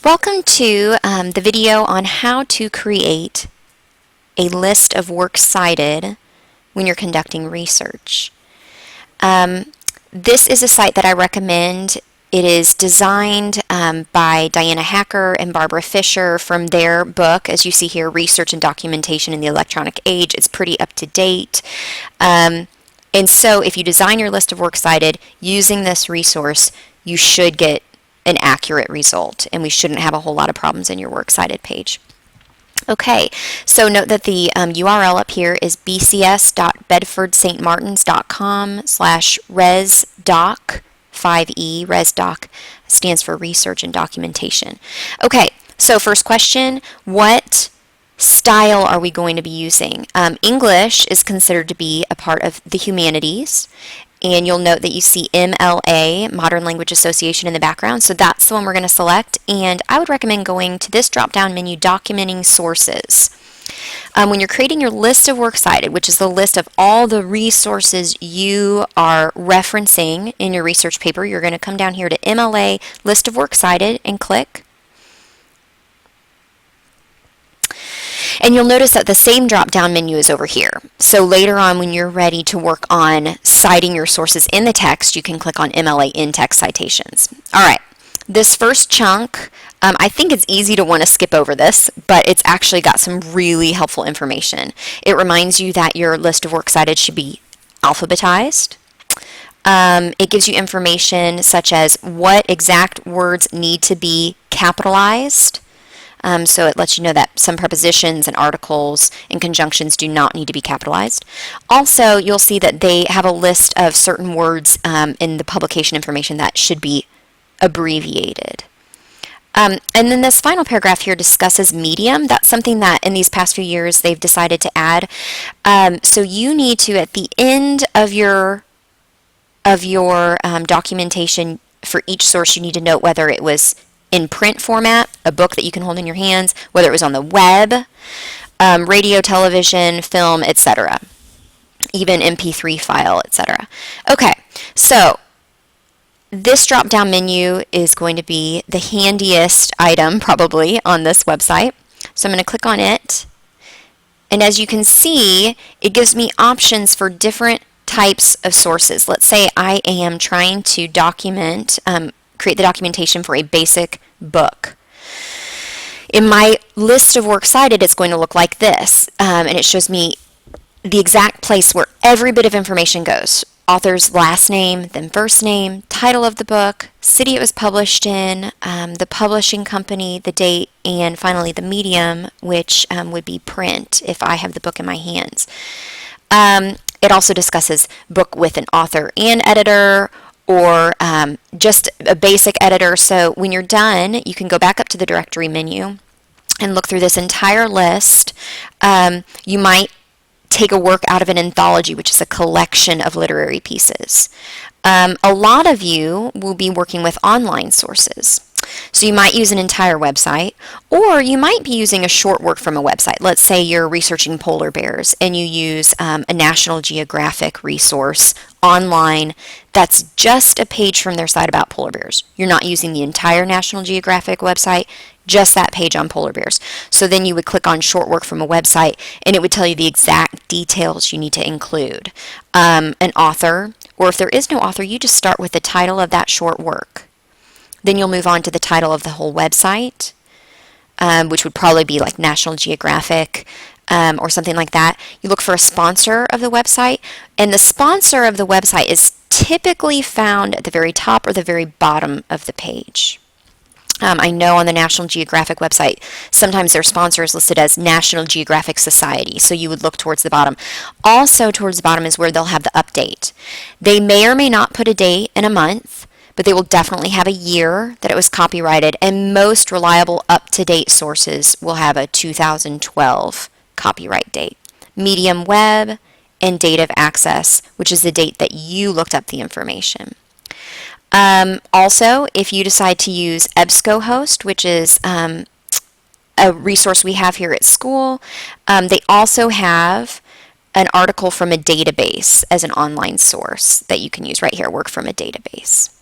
Welcome to the video on how to create a list of works cited when you're conducting research. This is a site that I recommend. It is designed by Diana Hacker and Barbara Fisher from their book, as you see here, Research and Documentation in the Electronic Age. It's pretty up to date. And so if you design your list of works cited using this resource, you should get an accurate result, and we shouldn't have a whole lot of problems in your works cited page. Okay, so note that the URL up here is bcs.bedfordstmartins.com/resdoc, 5E, resdoc stands for Research and Documentation. Okay, so first question, what style are we going to be using? English is considered to be a part of the humanities, and you'll note that you see MLA, Modern Language Association, in the background, so that's the one we're going to select, and I would recommend going to this drop-down menu, Documenting Sources. When you're creating your list of works cited, which is the list of all the resources you are referencing in your research paper, you're going to come down here to MLA, List of Works Cited, and click. And you'll notice that the same drop-down menu is over here. So later on, when you're ready to work on citing your sources in the text, you can click on MLA in-text citations. All right, this first chunk, I think it's easy to want to skip over this, but it's actually got some really helpful information. It reminds you that your list of works cited should be alphabetized. It gives you information such as what exact words need to be capitalized. So it lets you know that some prepositions and articles and conjunctions do not need to be capitalized. Also, you'll see that they have a list of certain words in the publication information that should be abbreviated. And then this final paragraph here discusses medium. That's something that in these past few years they've decided to add. So you need to, at the end of your documentation for each source, you need to note whether it was in print format, a book that you can hold in your hands, whether it was on the web, radio, television, film, etc., even MP3 file, etc. Okay, so this drop-down menu is going to be the handiest item probably on this website. So I'm going to click on it, and as you can see, it gives me options for different types of sources. Let's say I am trying to create the documentation for a basic book. In my list of works cited, it's going to look like this, and it shows me the exact place where every bit of information goes. Author's last name, then first name, title of the book, city it was published in, the publishing company, the date, and finally the medium, which would be print if I have the book in my hands. It also discusses book with an author and editor, or just a basic editor. So when you're done, you can go back up to the directory menu and look through this entire list. You might take a work out of an anthology, which is a collection of literary pieces. A lot of you will be working with online sources. So you might use an entire website, or you might be using a short work from a website. Let's say you're researching polar bears and you use a National Geographic resource online that's just a page from their site about polar bears. You're not using the entire National Geographic website, just that page on polar bears. So then you would click on short work from a website, and it would tell you the exact details you need to include. An author, or if there is no author, you just start with the title of that short work. Then you'll move on to the title of the whole website, which would probably be like National Geographic or something like that. You look for a sponsor of the website, and the sponsor of the website is typically found at the very top or the very bottom of the page. I know on the National Geographic website, sometimes their sponsor is listed as National Geographic Society, so you would look towards the bottom. Also towards the bottom is where they'll have the update. They may or may not put a date and a month, but they will definitely have a year that it was copyrighted, and most reliable up-to-date sources will have a 2012 copyright date. Medium web and date of access, which is the date that you looked up the information. Also, if you decide to use EBSCOhost, which is a resource we have here at school, they also have an article from a database as an online source that you can use right here, work from a database.